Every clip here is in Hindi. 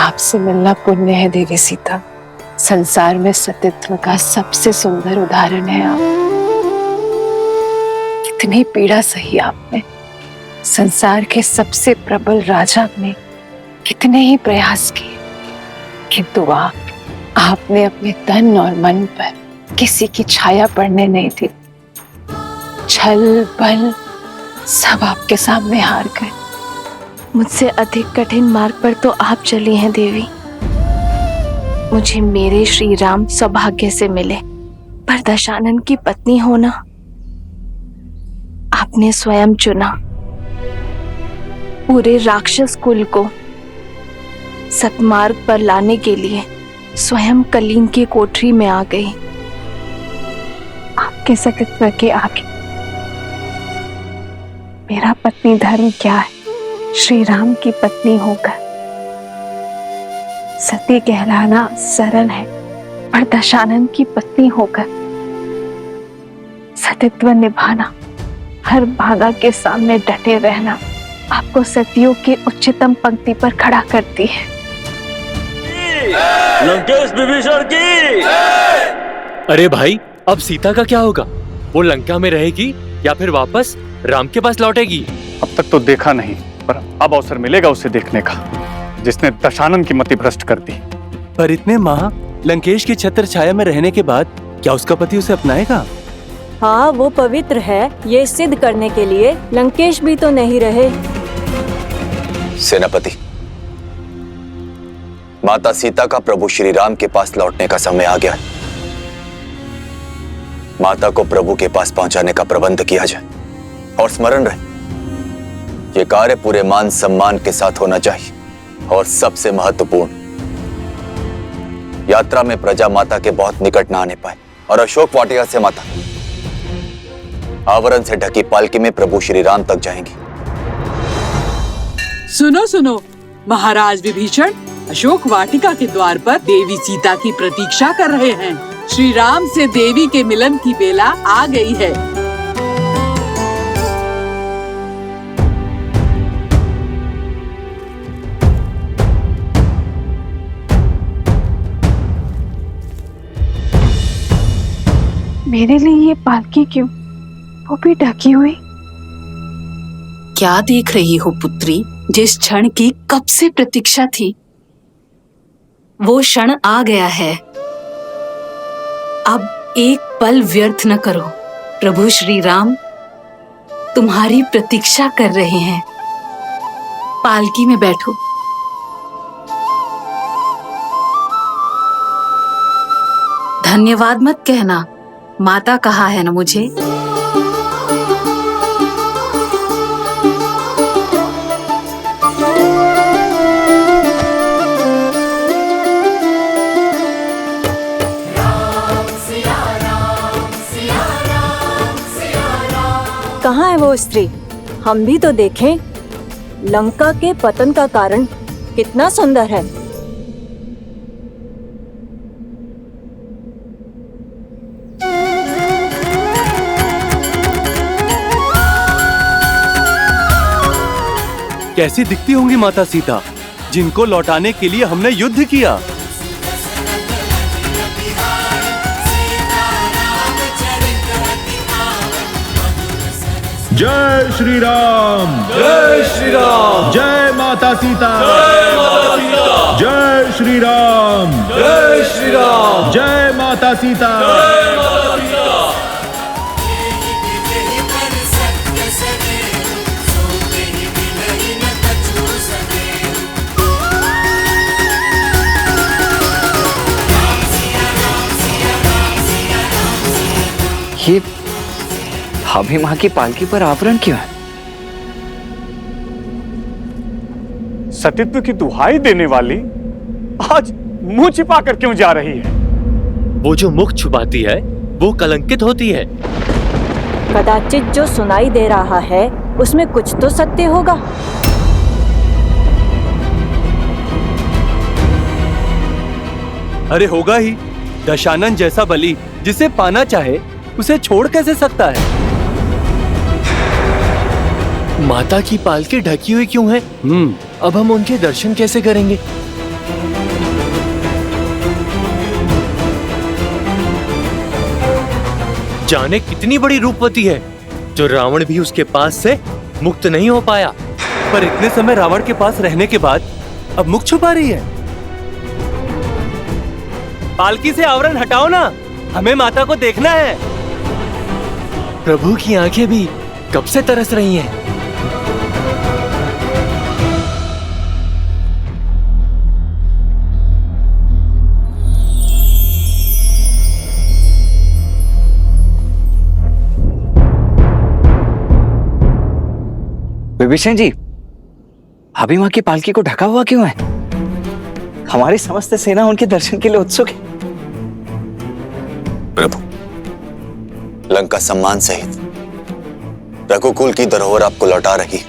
आपसे मिलना पुण्य है देवी सीता। संसार में सतीत्व का सबसे सुंदर उदाहरण है आप। कितनी पीड़ा सही आपने। संसार के सबसे प्रबल राजा ने कितने ही प्रयास किए, किंतु आपने अपने तन और मन पर किसी की छाया पड़ने नहीं दी। छल बल सब आपके सामने हार गए। मुझसे अधिक कठिन मार्ग पर तो आप चली हैं देवी। मुझे मेरे श्री राम सौभाग्य से मिले, पर दशानन की पत्नी होना आपने स्वयं चुना। पूरे राक्षस कुल को सतमार्ग पर लाने के लिए स्वयं कलीन की कोठरी में आ गई। आपके सतीत्व के आगे मेरा पत्नी धर्म क्या है? श्री राम की पत्नी होकर सती कहलाना सरल है, पर दशानन की पत्नी होकर सतीत्व निभाना, हर बाधा के सामने डटे रहना आपको सतियों की उच्चतम पंक्ति पर खड़ा करती है। लंकेश विभीषण की। अरे भाई, अब सीता का क्या होगा? वो लंका में रहेगी या फिर वापस राम के पास लौटेगी? अब तक तो देखा नहीं, पर अब अवसर मिलेगा उसे देखने का, जिसने दशानन की मति भ्रष्ट कर दी। पर इतने माह लंकेश की छत्र छाया में रहने के बाद क्या उसका पति उसे अपनाएगा? हाँ, वो पवित्र है, ये सिद्ध करने के लिए लंकेश भी तो नहीं रहे। सेनापति, माता सीता का प्रभु श्री राम के पास लौटने का समय आ गया है। माता को प्रभु के पास पहुंचाने का प्रबंध किया जाए, और स्मरण रहे, ये कार्य पूरे मान सम्मान के साथ होना चाहिए। और सबसे महत्वपूर्ण, यात्रा में प्रजा माता के बहुत निकट न आने पाए, और अशोक वाटिका से माता आवरण से ढकी पालकी में प्रभु श्री राम तक जाएंगी। सुनो सुनो, महाराज विभीषण अशोक वाटिका के द्वार पर देवी सीता की प्रतीक्षा कर रहे हैं। श्री राम से देवी के मिलन की बेला आ गई है। मेरे लिए ये पालकी क्यों, वो भी ढकी हुई? क्या देख रही हो पुत्री? जिस क्षण की कब से प्रतीक्षा थी, वो क्षण आ गया है। अब एक पल व्यर्थ न करो। प्रभु श्री राम तुम्हारी प्रतीक्षा कर रहे हैं। पालकी में बैठो। धन्यवाद मत कहना, माता कहा है ना मुझे। कहाँ है वो स्त्री? हम भी तो देखें। लंका के पतन का कारण कितना सुंदर है। कैसी दिखती होंगी माता सीता, जिनको लौटाने के लिए हमने युद्ध किया। जय श्री राम, जय श्री राम, जय माता सीता, जय माता सीता, जय श्री राम, जय श्री राम, जय माता सीता, जय माता सीता। ये भाभी माँ की पालकी पर आवरण क्यों है? सतीत्व की दुहाई देने वाली आज मुंह छिपाकर क्यों जा रही है? वो जो मुख छुपाती है वो कलंकित होती है। कदाचित जो सुनाई दे रहा है उसमें कुछ तो सत्य होगा। अरे होगा ही। दशानन जैसा बलि जिसे पाना चाहे उसे छोड़ कैसे सकता है? माता की पालकी ढकी हुई क्यों है? अब हम उनके दर्शन कैसे करेंगे? जाने कितनी बड़ी रूपवती है जो रावण भी उसके पास से मुक्त नहीं हो पाया। पर इतने समय रावण के पास रहने के बाद अब मुख छुपा रही है। पालकी से आवरण हटाओ ना, हमें माता को देखना है। प्रभु की आंखें भी कब से तरस रही हैं। विभीषण जी, अभी माँ की पालकी को ढका हुआ क्यों है? हमारी समस्त सेना उनके दर्शन के लिए उत्सुक है। प्रभु, लंका सम्मान सहित रघुकुल की धरोहर आपको लौटा रही।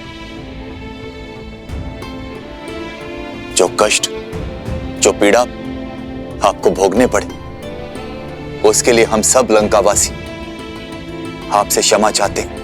जो कष्ट, जो पीड़ा आपको भोगने पड़े, उसके लिए हम सब लंकावासी आपसे क्षमा चाहते हैं।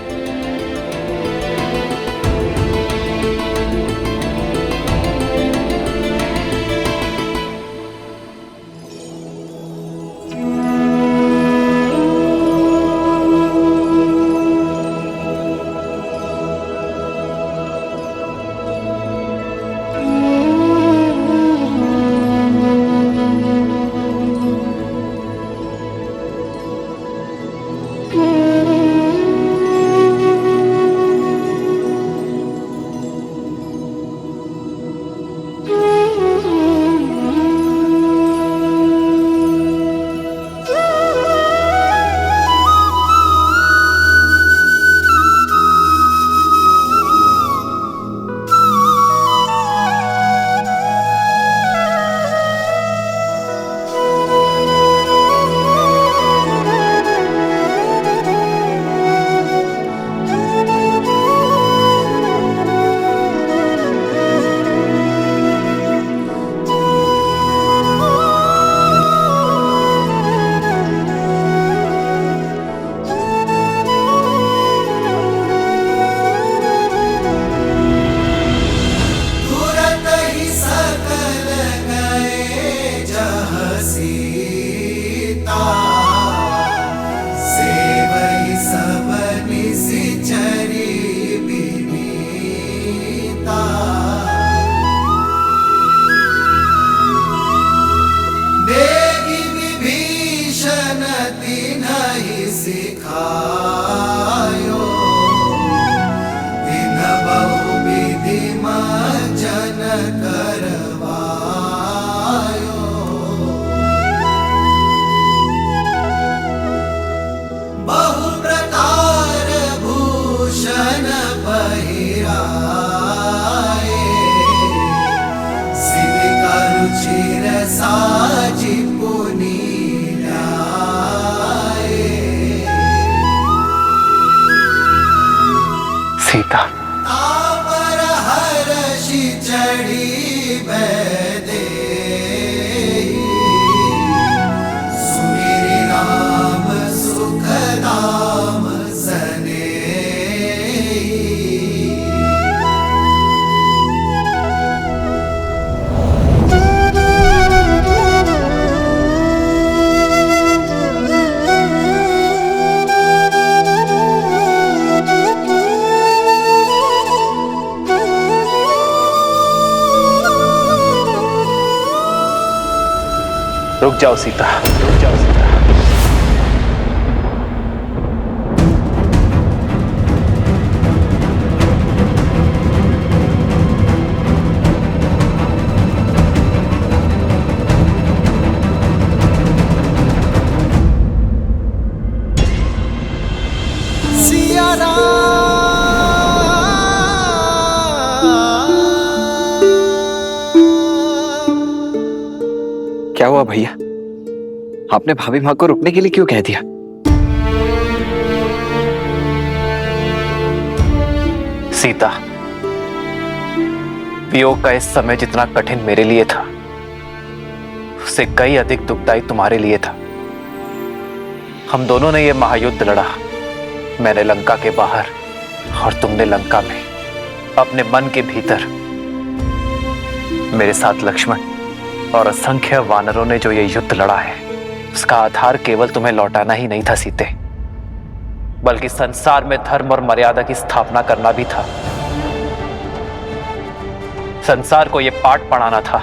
सीता, रुक जाओ सीता, रुक जाओ सीता। क्या हुआ भैया? आपने भाभी माँ को रुकने के लिए क्यों कह दिया? सीता, वियोग का इस समय जितना कठिन मेरे लिए था, उससे कई अधिक दुखदायी तुम्हारे लिए था। हम दोनों ने यह महायुद्ध लड़ा, मैंने लंका के बाहर और तुमने लंका में, अपने मन के भीतर। मेरे साथ लक्ष्मण और असंख्य वानरों ने जो ये युद्ध लड़ा है, उसका आधार केवल तुम्हें लौटाना ही नहीं था सीते, बल्कि संसार में धर्म और मर्यादा की स्थापना करना भी था। संसार को यह पाठ पढ़ाना था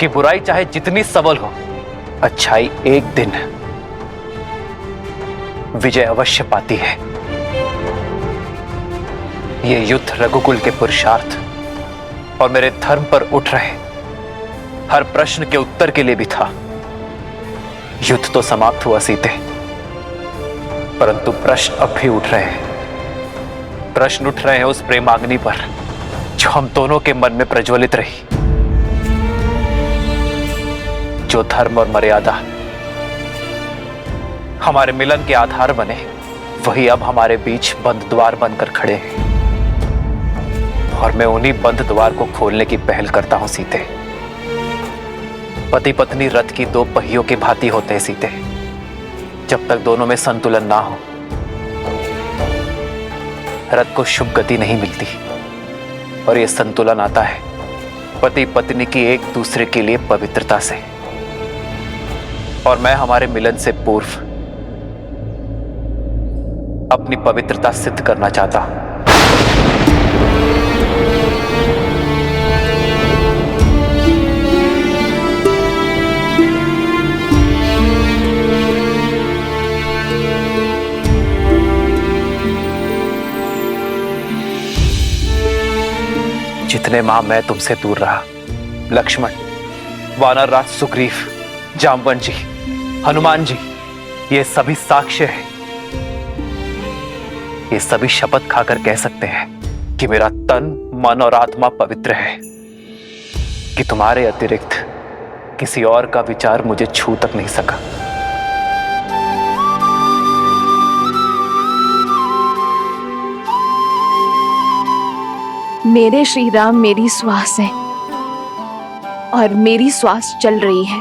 कि बुराई चाहे जितनी सबल हो, अच्छाई एक दिन विजय अवश्य पाती है। यह युद्ध रघुकुल के पुरुषार्थ और मेरे धर्म पर उठ रहे हर प्रश्न के उत्तर के लिए भी था। युद्ध तो समाप्त हुआ सीते, परंतु प्रश्न अब भी उठ रहे हैं। प्रश्न उठ रहे हैं उस प्रेमाग्नि पर जो हम दोनों के मन में प्रज्वलित रही। जो धर्म और मर्यादा हमारे मिलन के आधार बने, वही अब हमारे बीच बंद द्वार बनकर खड़े हैं। और मैं उन्हीं बंद द्वार को खोलने की पहल करता हूं सीते। पति पत्नी रथ की दो पहियों के भांति होते हैं सीते। जब तक दोनों में संतुलन ना हो, रथ को शुभ गति नहीं मिलती। और यह संतुलन आता है पति पत्नी की एक दूसरे के लिए पवित्रता से। और मैं हमारे मिलन से पूर्व अपनी पवित्रता सिद्ध करना चाहता हूं। जितने माह मैं तुमसे दूर रहा, लक्ष्मण, वानर राज सुग्रीव, जामवंत जी, हनुमान जी, ये सभी साक्ष्य हैं। ये सभी शपथ खाकर कह सकते हैं कि मेरा तन, मन और आत्मा पवित्र है, कि तुम्हारे अतिरिक्त किसी और का विचार मुझे छू तक नहीं सका। मेरे श्री राम मेरी श्वास है और मेरी श्वास चल रही है।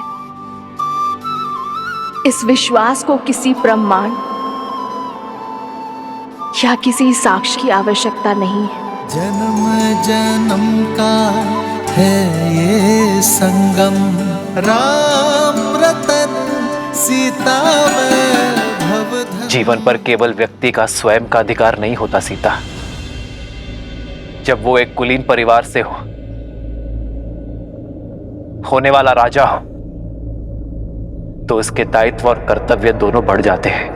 इस विश्वास को किसी प्रमाण या किसी साक्ष्य की आवश्यकता नहीं है। जन्म जन्म का है ये संगम, राम रतन सीता वैभव। जीवन पर केवल व्यक्ति का स्वयं का अधिकार नहीं होता सीता। जब वो एक कुलीन परिवार से होने वाला राजा हो, तो उसके दायित्व और कर्तव्य दोनों बढ़ जाते हैं।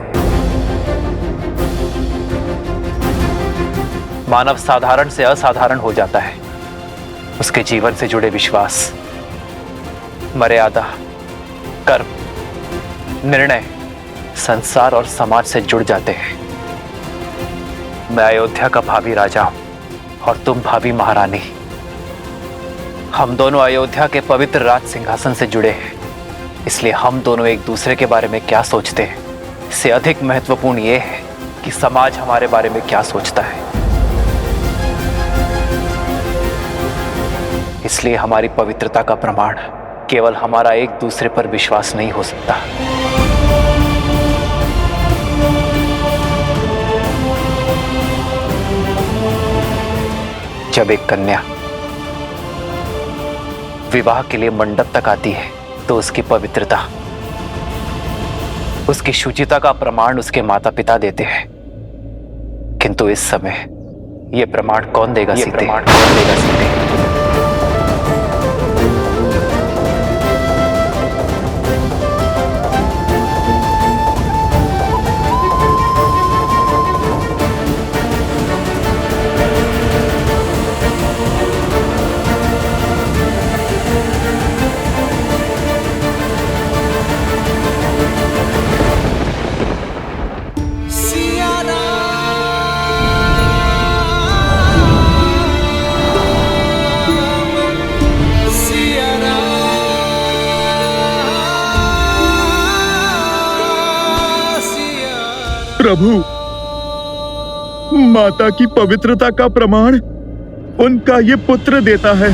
मानव साधारण से असाधारण हो जाता है। उसके जीवन से जुड़े विश्वास, मर्यादा, कर्म, निर्णय संसार और समाज से जुड़ जाते हैं। मैं अयोध्या का भावी राजा हूं और तुम भावी महारानी। हम दोनों अयोध्या के पवित्र राज सिंहासन से जुड़े हैं। इसलिए हम दोनों एक दूसरे के बारे में क्या सोचते हैं, इससे अधिक महत्वपूर्ण यह है कि समाज हमारे बारे में क्या सोचता है। इसलिए हमारी पवित्रता का प्रमाण केवल हमारा एक दूसरे पर विश्वास नहीं हो सकता। जब एक कन्या विवाह के लिए मंडप तक आती है, तो उसकी पवित्रता, उसकी शुचिता का प्रमाण उसके माता पिता देते हैं। किंतु इस समय यह प्रमाण कौन देगा सीते? प्रभु, माता की पवित्रता का प्रमाण उनका ये पुत्र देता है।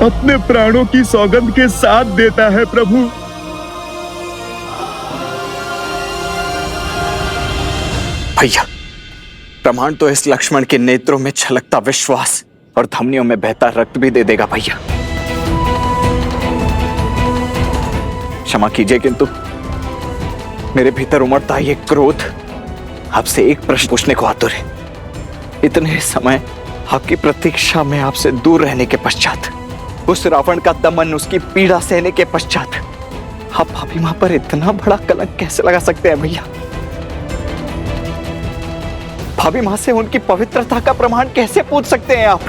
अपने प्राणों की सौगंध के साथ देता है प्रभु। भैया, प्रमाण तो इस लक्ष्मण के नेत्रों में छलकता विश्वास और धमनियों में बहता रक्त भी दे देगा भैया। क्षमा कीजिए, किंतु मेरे भीतर उमड़ता ये क्रोध आपसे एक प्रश्न पूछने को आतुर है। इतने समय आपकी प्रतीक्षा में आपसे दूर रहने के पश्चात, उस रावण का दमन, उसकी पीड़ा सहने के पश्चात, आप भाभी मां पर इतना बड़ा कलंक कैसे लगा सकते हैं भैया? भाभी मां से उनकी पवित्रता का प्रमाण कैसे पूछ सकते हैं आप?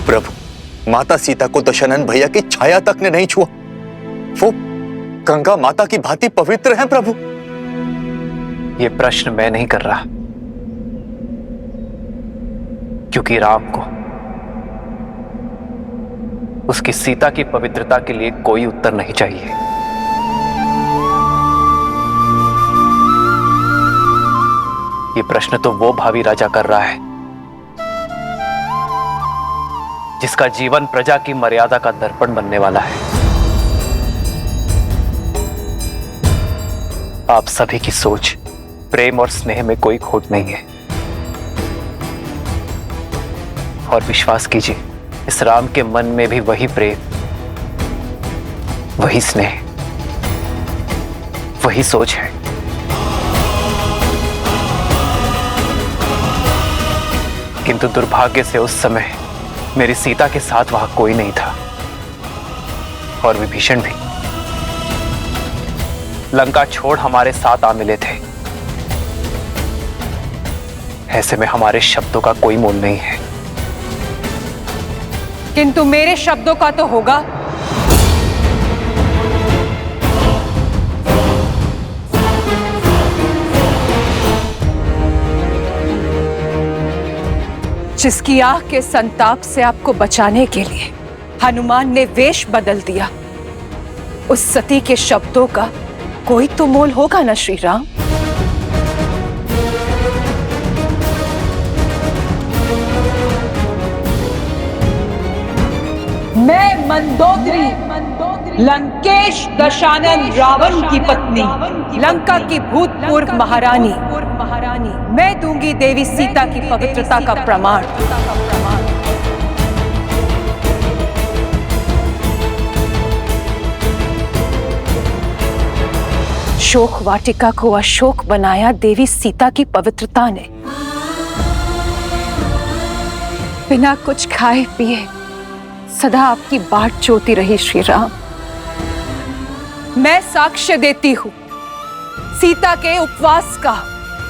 प्रभु, माता सीता को दशानन भैया की छाया तक ने नहीं छुआ। वो गंगा माता की भांति पवित्र हैं प्रभु। ये प्रश्न मैं नहीं कर रहा, क्योंकि राम को उसकी सीता की पवित्रता के लिए कोई उत्तर नहीं चाहिए। ये प्रश्न तो वो भावी राजा कर रहा है जिसका जीवन प्रजा की मर्यादा का दर्पण बनने वाला है। आप सभी की सोच, प्रेम और स्नेह में कोई खोट नहीं है। और विश्वास कीजिए, इस राम के मन में भी वही प्रेम, वही स्नेह, वही सोच है। किंतु दुर्भाग्य से उस समय मेरी सीता के साथ वहां कोई नहीं था, और विभीषण भी लंका छोड़ हमारे साथ आ मिले थे। ऐसे में हमारे शब्दों का कोई मोल नहीं है। किंतु मेरे शब्दों का तो होगा। जिसकी आग के संताप से आपको बचाने के लिए हनुमान ने वेश बदल दिया, उस सती के शब्दों का कोई तो मोल होगा ना श्री राम? मैं मंदोदरी, लंकेश दशानन रावण की पत्नी, लंका की भूतपूर्व महारानी, मैं दूंगी देवी सीता की पवित्रता का प्रमाण। शोक वाटिका को अशोक बनाया देवी सीता की पवित्रता ने। बिना कुछ खाए पिए सदा आपकी बाट जोती रही श्री राम। मैं साक्ष्य देती हूं सीता के उपवास का,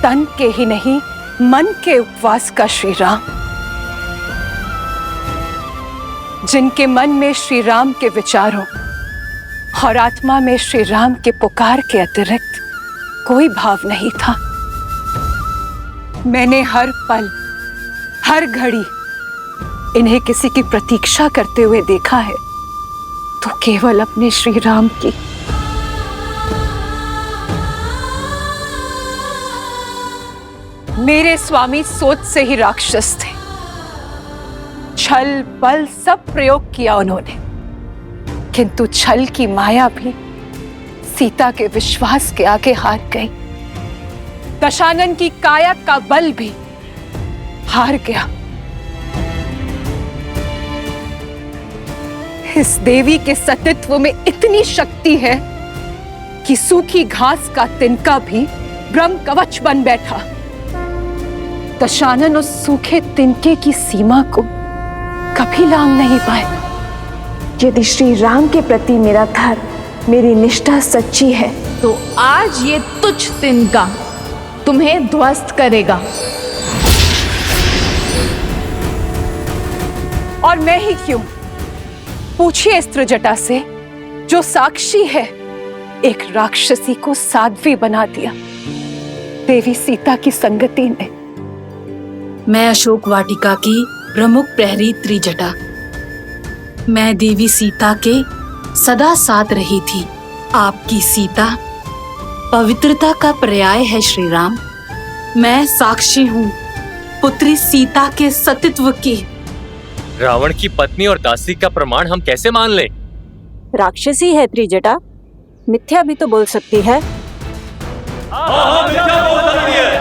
तन के ही नहीं मन के उपवास का श्री राम। जिनके मन में श्री राम के विचारों और आत्मा में श्री राम के पुकार के अतिरिक्त कोई भाव नहीं था। मैंने हर पल, हर घड़ी इन्हें किसी की प्रतीक्षा करते हुए देखा है, तो केवल अपने श्री राम की। मेरे स्वामी सोच से ही राक्षस थे। छल बल सब प्रयोग किया उन्होंने, किंतु छल की माया भी सीता के विश्वास के आगे हार गई। दशानन की काया का बल भी हार गया। इस देवी के सतीत्व में इतनी शक्ति है कि सूखी घास का तिनका भी ब्रह्म कवच बन बैठा। दशानन उस सूखे तिनके की सीमा को कभी लांघ नहीं पाए। यदि श्री राम के प्रति मेरा धर्म, मेरी निष्ठा सच्ची है, तो आज ये तुच्छ तिनका तुम्हें ध्वस्त करेगा। और मैं ही क्यों? पूछिए इस त्रिजटा से, जो साक्षी है एक राक्षसी को साध्वी बना दिया देवी सीता की संगति ने। मैं अशोक वाटिका की प्रमुख प्रहरी त्रिजटा, मैं देवी सीता के सदा साथ रही थी। आपकी सीता पवित्रता का पर्याय है श्री राम। मैं साक्षी हूँ पुत्री सीता के सतीत्व की। रावण की पत्नी और दासी का प्रमाण हम कैसे मान लें? राक्षसी है त्रिजटा, मिथ्या भी तो बोल सकती है। मिथ्या बोल सकती है।